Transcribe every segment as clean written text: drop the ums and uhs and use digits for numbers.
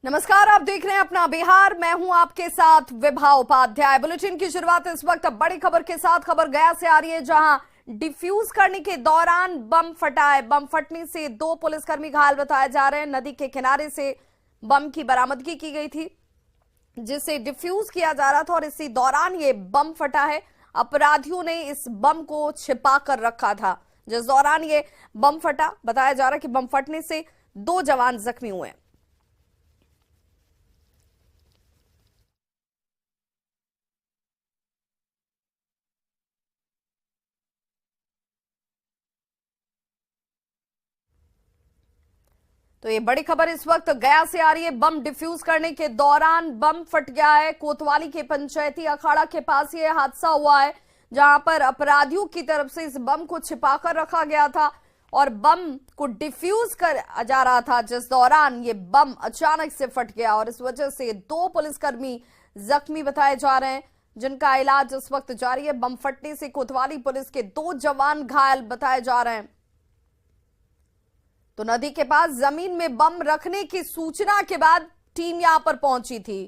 नमस्कार, आप देख रहे हैं अपना बिहार। मैं हूं आपके साथ विभा उपाध्याय। बुलेटिन की शुरुआत इस वक्त बड़ी खबर के साथ। खबर गया से आ रही है, जहां डिफ्यूज करने के दौरान बम फटा है। बम फटने से 2 पुलिसकर्मी घायल बताए जा रहे हैं। नदी के किनारे से बम की बरामदगी की गई थी, जिसे डिफ्यूज किया जा रहा था और इसी दौरान ये बम फटा है। अपराधियों ने इस बम को छिपा कर रखा था, जिस दौरान ये बम फटा। बताया जा रहा है कि बम फटने से 2 जवान जख्मी हुए। तो ये बड़ी खबर इस वक्त गया से आ रही है। बम डिफ्यूज करने के दौरान बम फट गया है। कोतवाली के पंचायती अखाड़ा के पास ये हादसा हुआ है, जहां पर अपराधियों की तरफ से इस बम को छिपाकर रखा गया था और बम को डिफ्यूज कर जा रहा था, जिस दौरान ये बम अचानक से फट गया और इस वजह से 2 पुलिसकर्मी जख्मी बताए जा रहे हैं, जिनका इलाज इस वक्त जारी है। बम फटने से कोतवाली पुलिस के 2 जवान घायल बताए जा रहे हैं। तो नदी के पास जमीन में बम रखने की सूचना के बाद टीम यहां पर पहुंची थी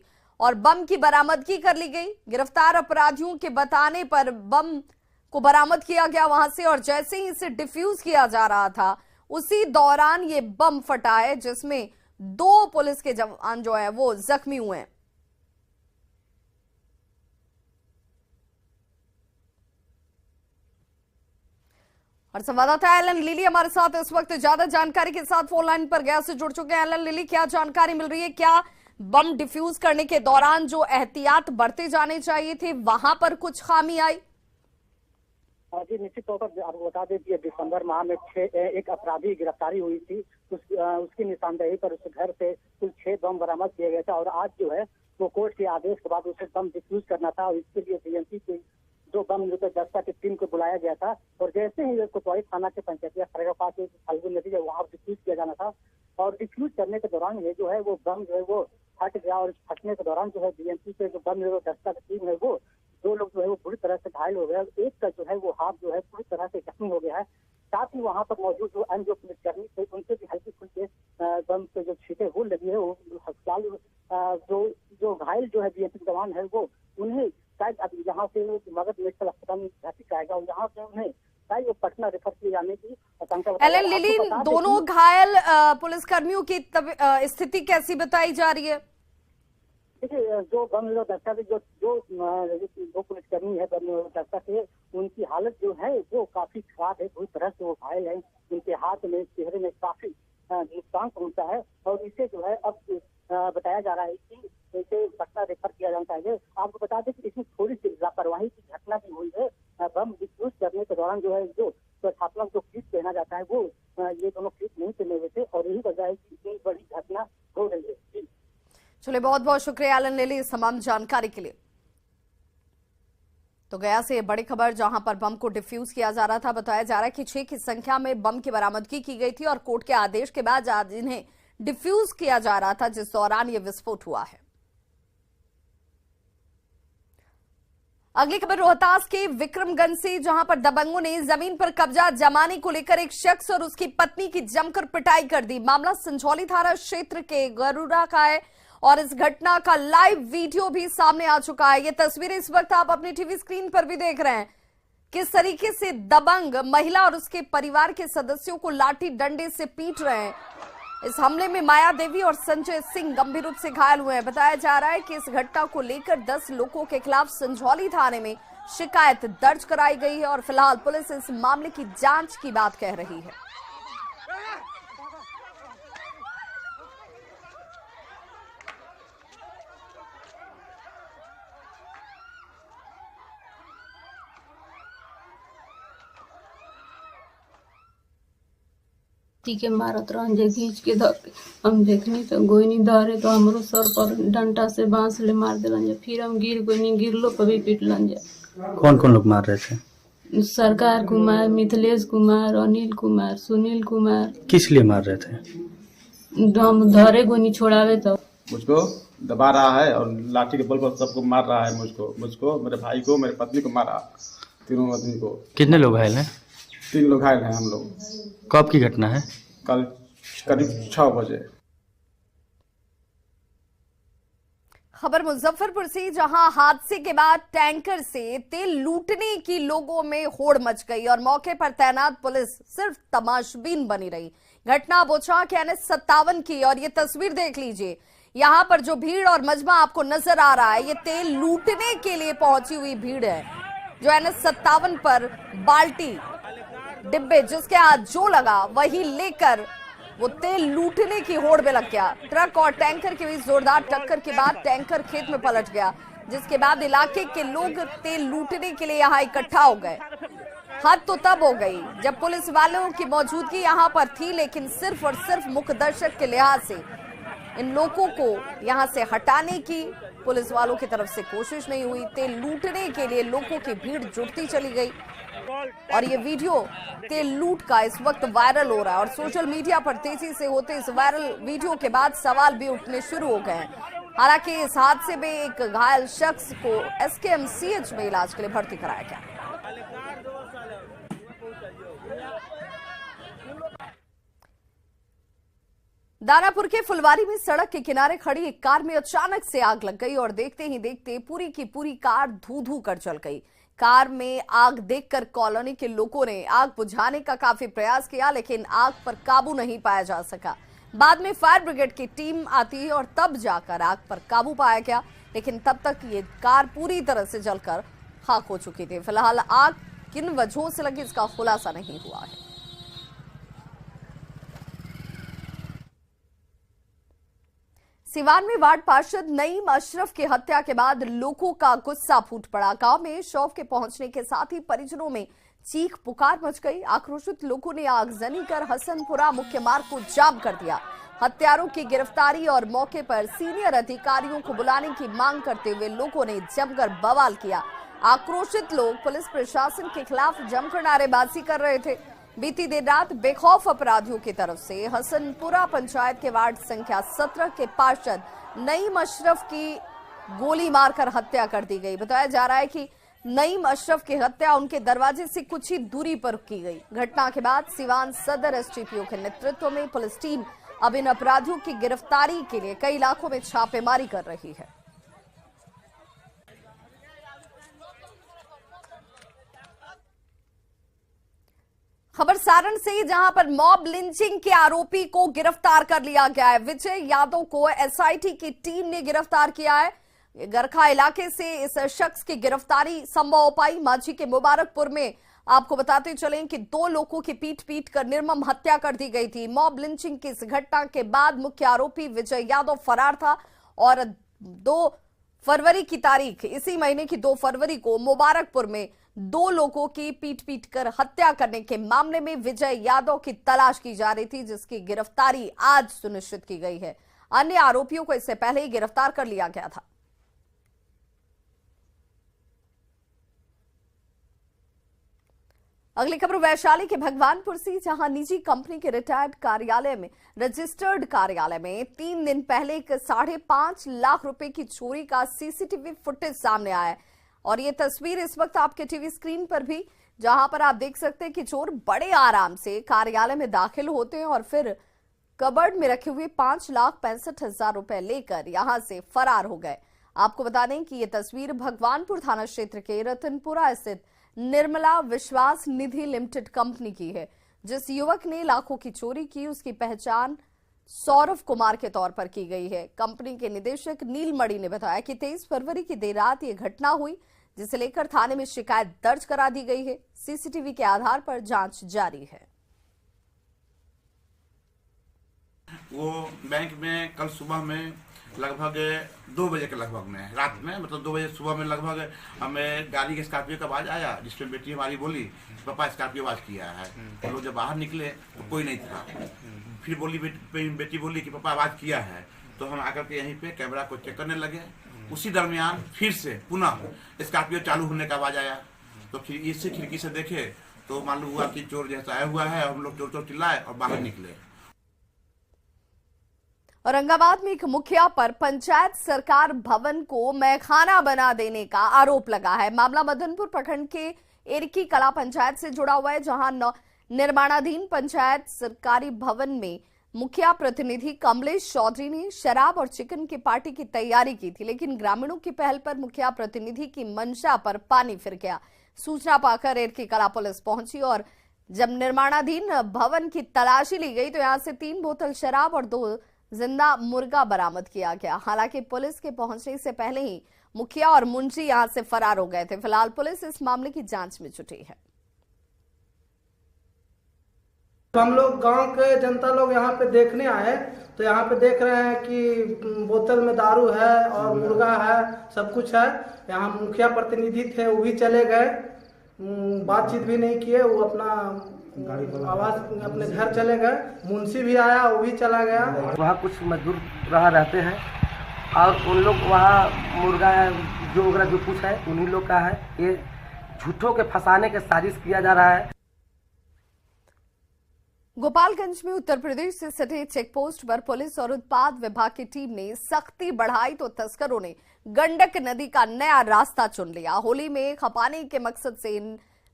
और बम की बरामदगी कर ली गई। गिरफ्तार अपराधियों के बताने पर बम को बरामद किया गया वहां से, और जैसे ही इसे डिफ्यूज किया जा रहा था उसी दौरान ये बम फटा है, जिसमें 2 पुलिस के जवान जो है वो जख्मी हुए हैं। और संवाददाता एलन लिली हमारे साथ इस वक्त ज्यादा जानकारी के साथ फोन लाइन पर गया से जुड़ चुके हैं। एलन लिली, क्या जानकारी मिल रही है? क्या बम डिफ्यूज करने के दौरान जो एहतियात बरते जाने चाहिए थे, वहां पर कुछ खामी आई? जी, निश्चित तौर पर आपको बता दें कि दिसंबर माह में एक अपराधी गिरफ्तारी हुई थी। उसकी निशानदेही पर उस घर से कुल 6 बम बरामद किए गए थे और आज जो है वो कोर्ट के आदेश के बाद उसे बम डिफ्यूज करना था और इसके लिए बीएमपी के जो बम दस्ता की टीम को बुलाया गया था। और जैसे ही कोतवाली थाना के पंचायती अखाड़े के पास फाल्गुन नदी है, वहाँ डिफ्यूज किया जाना था और डिफ्यूज करने के दौरान ये जो है वो बम जो है वो फट गया और फटने के दौरान जो है बीएमपी के जो बम दस्ता की टीम है वो 2 लोग जो है वो बुरी तरह से घायल हो गए। एक का जो है वो हाथ जो है पूरी तरह से जख्मी हो गया है। साथ ही वहाँ पर मौजूद जो अन्य जो पुलिसकर्मी थे उनसे भी हल्की फुल्की बम से जो छींटे हो लगी है। वो अस्पताल जो घायल जो है बीएमपी जवान है वो उन्हें शायद अब यहाँ से मगध मेडिकल अस्पताल में भर्ती कराएगा और यहाँ से उन्हें शायद वो पटना रेफर किए जाने की आशंका। एलन लिली, दोनों घायल पुलिसकर्मियों की स्थिति कैसी बताई जा रही है? देखिए, जो बम दस्ता के जो 2 पुलिसकर्मी है बम दस्ता के, उनकी हालत जो है वो काफी खराब है। पूरी तरह से वो घायल है। उनके हाथ में, चेहरे में काफी नुकसान पहुंचा है और इसे जो है अब बताया जा रहा है कि इसे पटना रेफर किया जाना चाहिए। आपको बता दें कि इसमें थोड़ी सी लापरवाही की घटना भी हुई है। बम डिफ्यूज करने के दौरान जो है जो छात्राओं को किट पहना जाता है वो ये दोनों किट नहीं पहने हुए थे और यही वजह है कि इतनी बड़ी घटना हो रही है। चलिए, बहुत बहुत शुक्रिया एलन लिली इस तमाम जानकारी के लिए। तो गया से बड़ी खबर, जहां पर बम को डिफ्यूज किया जा रहा था। बताया जा रहा है कि 6 की संख्या में बम की बरामदगी की गई थी और कोर्ट के आदेश के बाद आज इन्हें डिफ्यूज किया जा रहा था, जिस दौरान यह विस्फोट हुआ है। अगली खबर रोहतास के विक्रमगंज से, जहां पर दबंगों ने जमीन पर कब्जा जमाने को लेकर एक शख्स और उसकी पत्नी की जमकर पिटाई कर दी। मामला संझौली थाना क्षेत्र के गरुड़ा का है और इस घटना का लाइव वीडियो भी सामने आ चुका है। ये तस्वीरें इस वक्त आप अपनी टीवी स्क्रीन पर भी देख रहे हैं। किस तरीके से दबंग महिला और उसके परिवार के सदस्यों को लाठी डंडे से पीट रहे हैं। इस हमले में माया देवी और संजय सिंह गंभीर रूप से घायल हुए हैं। बताया जा रहा है कि इस घटना को लेकर 10 लोगों के खिलाफ संझौली थाने में शिकायत दर्ज कराई गई है और फिलहाल पुलिस इस मामले की जांच की बात कह रही है। के मारत रहन जे घींच के हम देखनी तो गोइनी धरे तो हमरो सर पर डंडा से बांस ले मार दिलन जे। फिर हम गिर गोइनी, गिरलो पर भी पीटलन जे। कौन कौन लोग मार रहे थे? सरकार कुमार, मिथिलेश कुमार, अनिल कुमार, सुनील कुमार। किस लिए मार रहे थे? हम धरे गोइनी छोड़ावे तो मुझको दबा रहा है और लाठी के बल पर सबको मार रहा है। मुझको मेरे भाई को, मेरे पत्नी को मारा, तीनों आदमी को। कितने लोग घायल हैं? 3 लोग घायल हैं हम लोग। कब की घटना है? कल करीब 6 बजे। खबर मुजफ्फरपुर से, जहां हादसे के बाद टैंकर से तेल लूटने की लोगों में होड़ मच गई और मौके पर तैनात पुलिस सिर्फ तमाशबीन बनी रही। घटना बोचा के NH57 की, और ये तस्वीर देख लीजिए। यहां पर जो भीड़ और मजमा आपको नजर आ रहा है, ये तेल लूटने के लिए पहुंची हुई भीड़ है, जो NH57 पर बाल्टी डिब्बे जिसके हाथ जो लगा वही लेकर वो तेल लूटने की होड़ में लग गया। ट्रक और टैंकर के बीच जोरदार टक्कर के बाद टैंकर खेत में पलट गया, जिसके बाद इलाके के लोग तेल लूटने के लिए यहाँ इकट्ठा हो गए। हद तो तब हो गई जब पुलिस वालों की मौजूदगी यहाँ पर थी, लेकिन सिर्फ और सिर्फ मुख्य दर्शक के लिहाज से इन लोगों को यहाँ से हटाने की पुलिस वालों की तरफ से कोशिश नहीं हुई। तेल लूटने के लिए लोगों की भीड़ जुटती चली गई और ये वीडियो तेल लूट का इस वक्त वायरल हो रहा है और सोशल मीडिया पर तेजी से होते इस वायरल वीडियो के बाद सवाल भी उठने शुरू हो गए हैं। हालांकि इस हादसे में एक घायल शख्स को SKMCH में इलाज के लिए भर्ती कराया गया। दानापुर के फुलवारी में सड़क के किनारे खड़ी एक कार में अचानक से आग लग गई और देखते ही देखते पूरी की पूरी कार धू धू कर जल गई। कार में आग देखकर कॉलोनी के लोगों ने आग बुझाने का काफी प्रयास किया, लेकिन आग पर काबू नहीं पाया जा सका। बाद में फायर ब्रिगेड की टीम आती है और तब जाकर आग पर काबू पाया गया, लेकिन तब तक ये कार पूरी तरह से जलकर खाक हो चुकी थी। फिलहाल आग किन वजहों से लगी इसका खुलासा नहीं हुआ है। सिवान में वार्ड पार्षद नईम अशरफ की हत्या के बाद लोगों का गुस्सा फूट पड़ा। गांव में शव के पहुंचने के साथ ही परिजनों में चीख पुकार मच गई। आक्रोशित लोगों ने आगजनी कर हसनपुरा मुख्य मार्ग को जाम कर दिया। हत्यारों की गिरफ्तारी और मौके पर सीनियर अधिकारियों को बुलाने की मांग करते हुए लोगों ने जमकर बवाल किया। आक्रोशित लोग पुलिस प्रशासन के खिलाफ जमकर नारेबाजी कर रहे थे। बीती देर रात बेखौफ अपराधियों की तरफ से हसनपुरा पंचायत के वार्ड संख्या 17 के पार्षद नईम अशरफ की गोली मारकर हत्या कर दी गई। बताया जा रहा है कि नईम अशरफ की हत्या उनके दरवाजे से कुछ ही दूरी पर की गई। घटना के बाद सिवान सदर STPO के नेतृत्व में पुलिस टीम अब इन अपराधियों की गिरफ्तारी के लिए कई इलाकों में छापेमारी कर रही है। खबर सारण से, जहां पर मॉब लिंचिंग के आरोपी को गिरफ्तार कर लिया गया है। विजय यादव को SIT की टीम ने गिरफ्तार किया है। गरखा इलाके से इस शख्स की गिरफ्तारी संभव हो पाई। मांझी के मुबारकपुर में आपको बताते चलें कि 2 लोगों की पीट कर निर्मम हत्या कर दी गई थी। मॉब लिंचिंग की इस घटना के बाद मुख्य आरोपी विजय यादव फरार था और 2 फरवरी की तारीख, इसी महीने की 2 फरवरी को मुबारकपुर में 2 लोगों की पीट कर हत्या करने के मामले में विजय यादव की तलाश की जा रही थी, जिसकी गिरफ्तारी आज सुनिश्चित की गई है। अन्य आरोपियों को इससे पहले ही गिरफ्तार कर लिया गया था। अगली खबर वैशाली के भगवानपुर से, जहां निजी कंपनी के रिटायर्ड कार्यालय में रजिस्टर्ड कार्यालय में 3 दिन पहले एक 5.5 लाख रुपए की चोरी का CCTV फुटेज सामने आया है। और ये तस्वीर इस वक्त आपके टीवी स्क्रीन पर भी, जहां पर आप देख सकते हैं कि चोर बड़े आराम से कार्यालय में दाखिल होते हैं और फिर कबर्ड में रखे हुए 5,65,000 रुपए लेकर यहां से फरार हो गए। आपको बता दें कि ये तस्वीर भगवानपुर थाना क्षेत्र के रतनपुरा स्थित निर्मला विश्वास निधि लिमिटेड कंपनी की है। जिस युवक ने लाखों की चोरी की, उसकी पहचान सौरभ कुमार के तौर पर की गई है। कंपनी के निदेशक नीलमणि ने बताया कि 23 फरवरी की देर रात ये घटना हुई, जिसे लेकर थाने में शिकायत दर्ज करा दी गई है। CCTV के आधार पर जांच जारी है। वो बैंक में कल सुबह में लगभग 2 बजे के लगभग में, रात में मतलब 2 बजे सुबह में लगभग हमें गाड़ी के स्कॉर्पियो का आवाज आया, जिसमें बेटी हमारी बोली पापा स्कॉर्पियो आवाज किया है। तो लोग जब बाहर निकले तो कोई नहीं था। फिर बोली बेटी बोली कि पापा आवाज किया है। तो हम आकर के यहीं पे कैमरा को चेक करने लगे। उसी दरमियान फिर से पुनः स्कॉर्पियो चालू होने का आवाज आया। तो इससे खिड़की से देखे तो मालूम हुआ कि चोर जैसा आया हुआ है। हम लोग चोर चिल्लाए और बाहर निकले। औरंगाबाद में एक मुखिया पर पंचायत सरकार भवन को मैखाना बना देने का आरोप लगा है। मामला मदनपुर प्रखंड के एरकी कला पंचायत से जुड़ा हुआ है, जहां निर्माणाधीन पंचायत सरकारी भवन में मुखिया प्रतिनिधि कमलेश चौधरी ने शराब और चिकन की पार्टी की तैयारी की थी, लेकिन ग्रामीणों की पहल पर मुखिया प्रतिनिधि की मंशा पर पानी फिर गया। सूचना पाकर एरकी कला पुलिस पहुंची और जब निर्माणाधीन भवन की तलाशी ली गई तो यहां से 3 बोतल शराब और 2 जिंदा मुर्गा बरामद किया गया। हालांकि पुलिस के पहुंचने से पहले ही मुखिया और मुंशी यहां से फरार हो गए थे। फिलहाल पुलिस इस मामले की जांच में जुटी है। हम लोग गांव के जनता लोग यहाँ पे देखने आए तो यहाँ पे देख रहे हैं कि बोतल में दारू है और मुर्गा है, सब कुछ है। यहाँ मुखिया प्रतिनिधि थे, वो भी चले गए, बातचीत भी नहीं किए, वो अपना आवाज अपने घर चले गए। मुंशी भी आया, वो भी चला गया। वहाँ कुछ मजदूर रहा रहते हैं और उन लोग वहाँ मुर्गा जो वगैरह जो कुछ है उन्हीं लोग का है। ये झूठों के फंसाने के साजिश किया जा रहा है। गोपालगंज में उत्तर प्रदेश से सटे चेक पोस्ट पर पुलिस और उत्पाद विभाग की टीम ने सख्ती बढ़ाई तो तस्करों ने गंडक नदी का नया रास्ता चुन लिया। होली में खपाने के मकसद से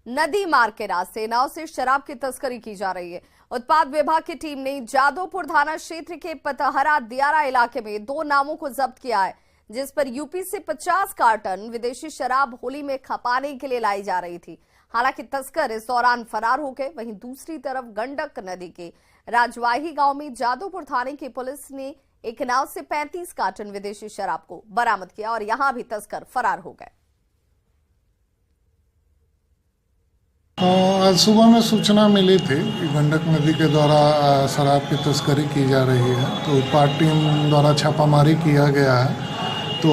नदी मार्ग के रास्ते नाव से शराब की तस्करी की जा रही है। उत्पाद विभाग की टीम ने जादवपुर थाना क्षेत्र के पतहरा दियारा इलाके में 2 नावों को जब्त किया है, जिस पर यूपी से 50 कार्टन विदेशी शराब होली में खपाने के लिए लाई जा रही थी। हालांकि तस्कर इस दौरान फरार हो गए। वहीं दूसरी तरफ गंडक नदी के राजवाही गांव में जादवपुर थाने की पुलिस ने एक नाव से 35 कार्टन विदेशी शराब को बरामद किया और यहां भी तस्कर फरार हो गए। आज सुबह में सूचना मिली थी कि गंडक नदी के द्वारा शराब की तस्करी की जा रही है, तो उत्पाद टीम द्वारा छापामारी किया गया है। तो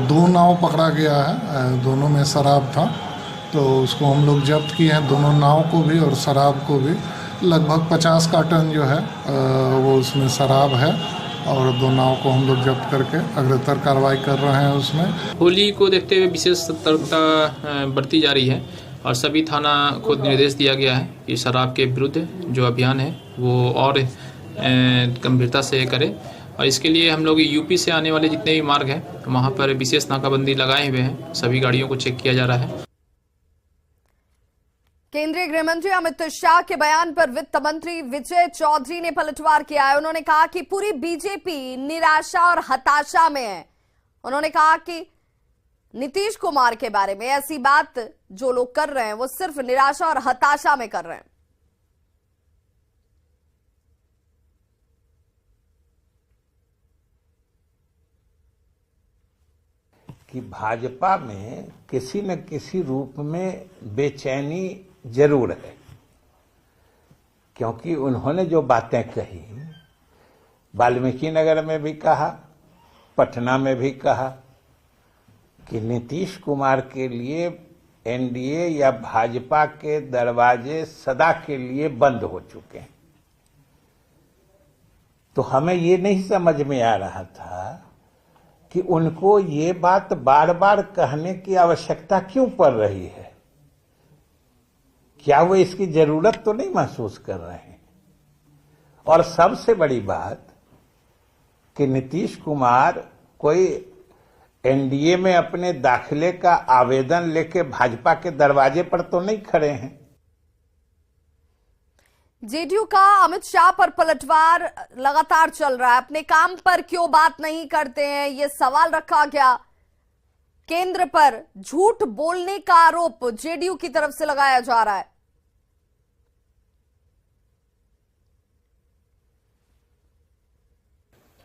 2 नाव पकड़ा गया है, दोनों में शराब था, तो उसको हम लोग जब्त किए हैं, दोनों नाव को भी और शराब को भी। लगभग 50 कार्टन जो है वो उसमें शराब है और 2 नाव को हम लोग जब्त करके अग्रतर कार्रवाई कर रहे हैं। उसमें होली को देखते हुए विशेष सतर्कता बरती जा रही है और सभी थाना को निर्देश दिया गया है कि शराब के विरुद्ध जो अभियान है वो और गंभीरता से करें। और इसके लिए हम लोग यूपी से आने वाले जितने भी मार्ग हैं वहाँ पर विशेष नाकाबंदी लगाए हुए हैं, सभी गाड़ियों को चेक किया जा रहा है। केंद्रीय गृह मंत्री अमित शाह के बयान पर वित्त मंत्री विजय चौधरी ने पलटवार किया है। उन्होंने कहा कि पूरी बीजेपी निराशा और हताशा में है। उन्होंने कहा कि नीतीश कुमार के बारे में ऐसी बात जो लोग कर रहे हैं वो सिर्फ निराशा और हताशा में कर रहे हैं। कि भाजपा में किसी न किसी रूप में बेचैनी जरूर है, क्योंकि उन्होंने जो बातें कही वाल्मीकि नगर में भी कहा, पटना में भी कहा कि नीतीश कुमार के लिए एनडीए या भाजपा के दरवाजे सदा के लिए बंद हो चुके हैं। तो हमें ये नहीं समझ में आ रहा था कि उनको ये बात बार बार कहने की आवश्यकता क्यों पड़ रही है। क्या वो इसकी जरूरत तो नहीं महसूस कर रहे हैं। और सबसे बड़ी बात कि नीतीश कुमार कोई एनडीए में अपने दाखिले का आवेदन लेके भाजपा के दरवाजे पर तो नहीं खड़े हैं। जेडीयू का अमित शाह पर पलटवार लगातार चल रहा है। अपने काम पर क्यों बात नहीं करते हैं, ये सवाल रखा गया। केंद्र पर झूठ बोलने का आरोप जेडीयू की तरफ से लगाया जा रहा है।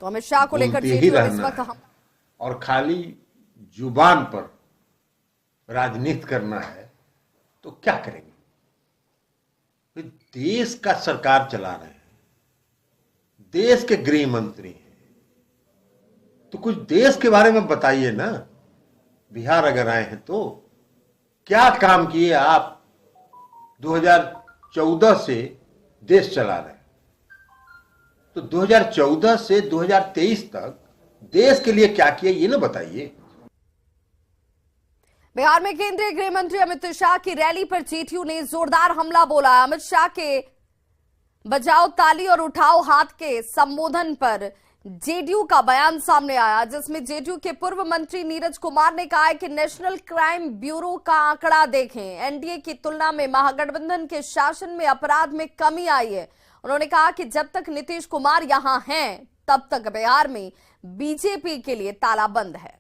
तो अमित शाह को लेकर जेडीयू इस वक्त हम और खाली जुबान पर राजनीति करना है तो क्या करेंगे। देश का सरकार चला रहे हैं, देश के गृह मंत्री हैं, तो कुछ देश के बारे में बताइए ना। बिहार अगर आए हैं तो क्या काम किए आप। 2014 से देश चला रहे हैं, तो 2014 से 2023 तक देश के लिए क्या किया ये ना बताइए। बिहार में केंद्रीय गृह मंत्री अमित शाह की रैली पर जेडीयू ने जोरदार हमला बोला। अमित शाह के बजाओ ताली और उठाओ हाथ के संबोधन पर जेडीयू का बयान सामने आया, जिसमें जेडीयू के पूर्व मंत्री नीरज कुमार ने कहा है कि नेशनल क्राइम ब्यूरो का आंकड़ा देखें, एनडीए की तुलना में महागठबंधन के शासन में अपराध में कमी आई है उन्होंने कहा कि जब तक नीतीश कुमार यहां हैं तब तक बिहार में बीजेपी के लिए ताला बंद है।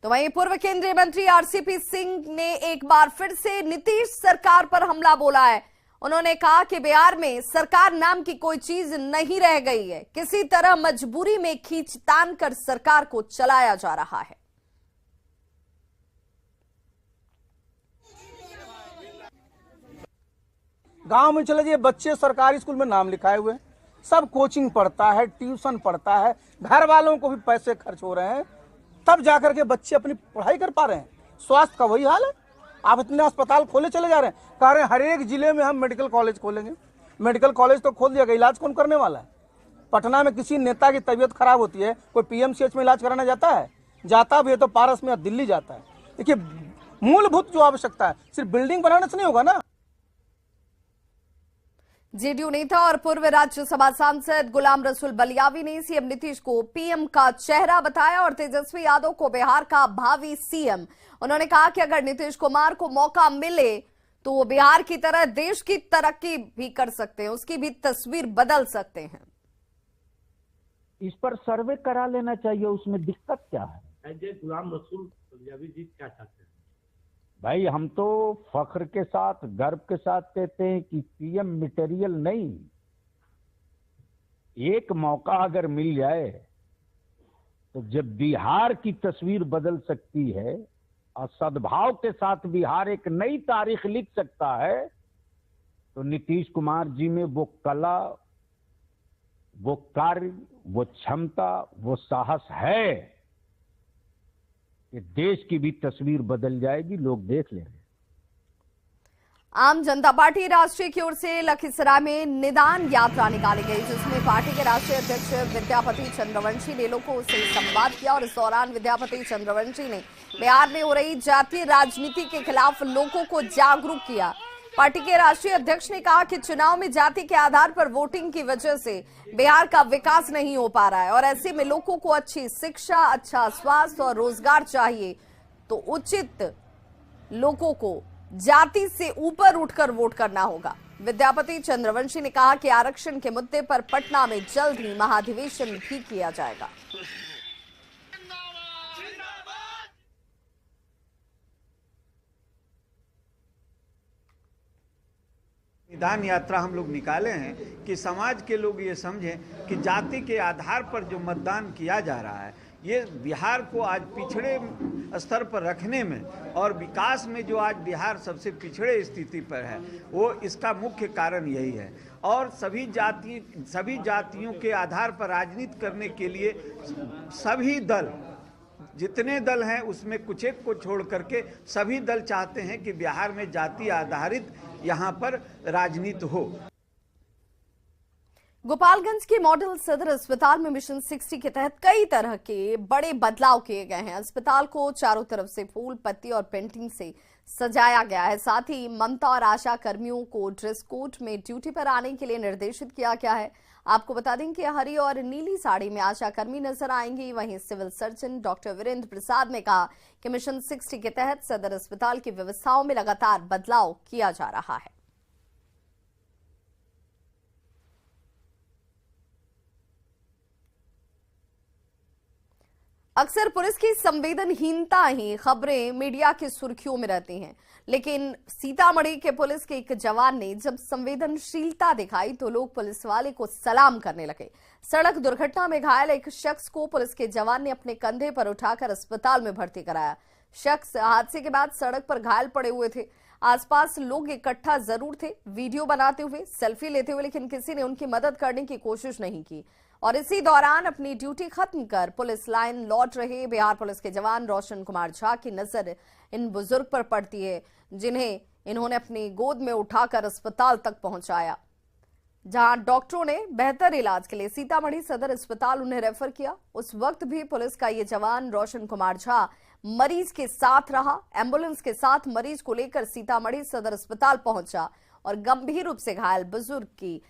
तो वहीं पूर्व केंद्रीय मंत्री आरसीपी सिंह ने एक बार फिर से नीतीश सरकार पर हमला बोला है। उन्होंने कहा कि बिहार में सरकार नाम की कोई चीज नहीं रह गई है, किसी तरह मजबूरी में खींचतान कर सरकार को चलाया जा रहा है। गांव में चले जाइए, बच्चे सरकारी स्कूल में नाम लिखाए हुए, सब कोचिंग पढ़ता है, ट्यूशन पढ़ता है, घर वालों को भी पैसे खर्च हो रहे हैं, तब जाकर के बच्चे अपनी पढ़ाई कर पा रहे हैं। स्वास्थ्य का वही हाल है। आप इतने अस्पताल खोले चले जा रहे हैं, कह रहे हैं हर एक जिले में हम मेडिकल कॉलेज खोलेंगे। मेडिकल कॉलेज तो खोल दिया गया, इलाज कौन करने वाला है? पटना में किसी नेता की तबीयत खराब होती है, कोई पीएमसीएच में इलाज कराने जाता है? जाता भी है तो पारस में या दिल्ली जाता है। देखिए, मूलभूत जो आवश्यकता है सिर्फ बिल्डिंग बनाने से नहीं होगा ना। जेडीयू नेता और पूर्व राज्यसभा सांसद गुलाम रसूल बलियावी ने सीएम नीतीश को पीएम का चेहरा बताया और तेजस्वी यादव को बिहार का भावी सीएम। उन्होंने कहा कि अगर नीतीश कुमार को मौका मिले तो वो बिहार की तरह देश की तरक्की भी कर सकते हैं, उसकी भी तस्वीर बदल सकते हैं। इस पर सर्वे करा लेना चाहिए, उसमें दिक्कत क्या है? गुलाम रसूल बलियावी जी क्या चाहते हैं? भाई, हम तो फख्र के साथ, गर्व के साथ कहते हैं कि पीएम मटेरियल नहीं, एक मौका अगर मिल जाए तो जब बिहार की तस्वीर बदल सकती है और सद्भाव के साथ बिहार एक नई तारीख लिख सकता है, तो नीतीश कुमार जी में वो कला, वो कार्य, वो क्षमता, वो साहस है कि देश की भी तस्वीर बदल जाएगी, लोग देख लेंगे। आम जनता पार्टी राष्ट्रीय की ओर से लखीसराय में निदान यात्रा निकाली गई, जिसमें पार्टी के राष्ट्रीय अध्यक्ष विद्यापति चंद्रवंशी ने लोगों से संवाद किया और इस दौरान विद्यापति चंद्रवंशी ने बिहार में हो रही जातीय राजनीति के खिलाफ लोगों को जागरूक किया। पार्टी के राष्ट्रीय अध्यक्ष ने कहा कि चुनाव में जाति के आधार पर वोटिंग की वजह से बिहार का विकास नहीं हो पा रहा है और ऐसे में लोगों को अच्छी शिक्षा, अच्छा स्वास्थ्य और रोजगार चाहिए, तो उचित लोगों को जाति से ऊपर उठकर वोट करना होगा। विद्यापति चंद्रवंशी ने कहा कि आरक्षण के मुद्दे पर पटना में जल्द ही महाधिवेशन भी किया जाएगा। निदान यात्रा हम लोग निकाले हैं कि समाज के लोग ये समझें कि जाति के आधार पर जो मतदान किया जा रहा है, ये बिहार को आज पिछड़े स्तर पर रखने में और विकास में जो आज बिहार सबसे पिछड़े स्थिति पर है, वो इसका मुख्य कारण यही है। और सभी जातियों के आधार पर राजनीति करने के लिए सभी दल, जितने दल हैं उसमें कुछ एक को छोड़ करके सभी दल चाहते हैं कि बिहार में जाति आधारित यहाँ पर राजनीति हो। गोपालगंज के मॉडल सदर अस्पताल में मिशन 60 के तहत कई तरह के बड़े बदलाव किए गए हैं। अस्पताल को चारों तरफ से फूल, पत्ती और पेंटिंग से सजाया गया है। साथ ही ममता और आशा कर्मियों को ड्रेस कोड में ड्यूटी पर आने के लिए निर्देशित किया गया है। आपको बता दें कि हरी और नीली साड़ी में आशा कर्मी नजर आएंगी। वहीं सिविल सर्जन डॉक्टर वीरेंद्र प्रसाद ने कहा कि मिशन 60 के तहत सदर अस्पताल की व्यवस्थाओं में लगातार बदलाव किया जा रहा है। अक्सर पुलिस की संवेदनहीनता ही खबरें मीडिया की सुर्खियों में रहती हैं, लेकिन सीतामढ़ी के पुलिस के एक जवान ने जब संवेदनशीलता दिखाई तो लोग पुलिस वाले को सलाम करने लगे। सड़क दुर्घटना में घायल एक शख्स को पुलिस के जवान ने अपने कंधे पर उठाकर अस्पताल में भर्ती कराया। शख्स हादसे के बाद सड़क पर घायल पड़े हुए थे। आसपास लोग इकट्ठा जरूर थे, वीडियो बनाते हुए, सेल्फी लेते हुए, लेकिन किसी ने उनकी मदद करने की कोशिश नहीं की। और इसी दौरान अपनी ड्यूटी खत्म कर पुलिस लाइन लौट रहे बिहार पुलिस के जवान रोशन कुमार झा की नजर इन बुजुर्ग पर पड़ती है, जिन्हें इन्होंने अपनी गोद में उठाकर अस्पताल तक पहुंचाया, जहां डॉक्टरों ने बेहतर इलाज के लिए सीतामढ़ी सदर अस्पताल उन्हें रेफर किया। उस वक्त भी पुलिस का ये जवान रोशन कुमार झा मरीज के साथ रहा। एम्बुलेंस के साथ मरीज को लेकर सीतामढ़ी सदर अस्पताल पहुंचा और गंभीर रूप से घायल बुजुर्ग की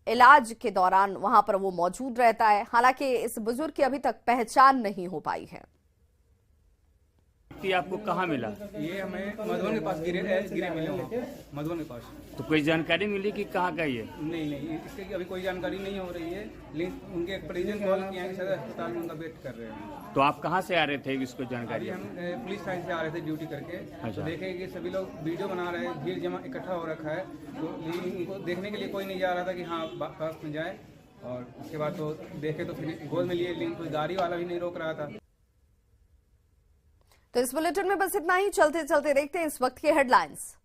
इलाज के दौरान वहां पर वो मौजूद रहता है। हालांकि इस बुजुर्ग की अभी तक पहचान नहीं हो पाई है। व्यक्ति आपको कहाँ मिला? ये हमें मधुबन के पास गिरे मिले वहाँ मधुबन के पास। तो कोई जानकारी मिली कि कहाँ का ये? नहीं, इसके अभी कोई जानकारी नहीं हो रही है, लेकिन उनके एक परिजन कॉल किए हैं कि सदर अस्पताल में उनका वेट कर रहे हैं। तो आप कहाँ से आ रहे थे इसको जानकारी? अभी हम पुलिस लाइन से आ रहे थे ड्यूटी करके। अच्छा। तो देखे कि सभी लोग वीडियो बना रहे हैं, भीड़ जमा इकट्ठा हो रखा है, तो लेकिन उनको देखने के लिए कोई नहीं जा रहा था कि हाँ पास में जाए। और उसके बाद तो देखे तो फिर गोद में लिए, लेकिन कोई गाड़ी वाला भी नहीं रोक रहा था। तो इस बुलेटिन में बस इतना ही। चलते चलते देखते हैं इस वक्त के हेडलाइंस।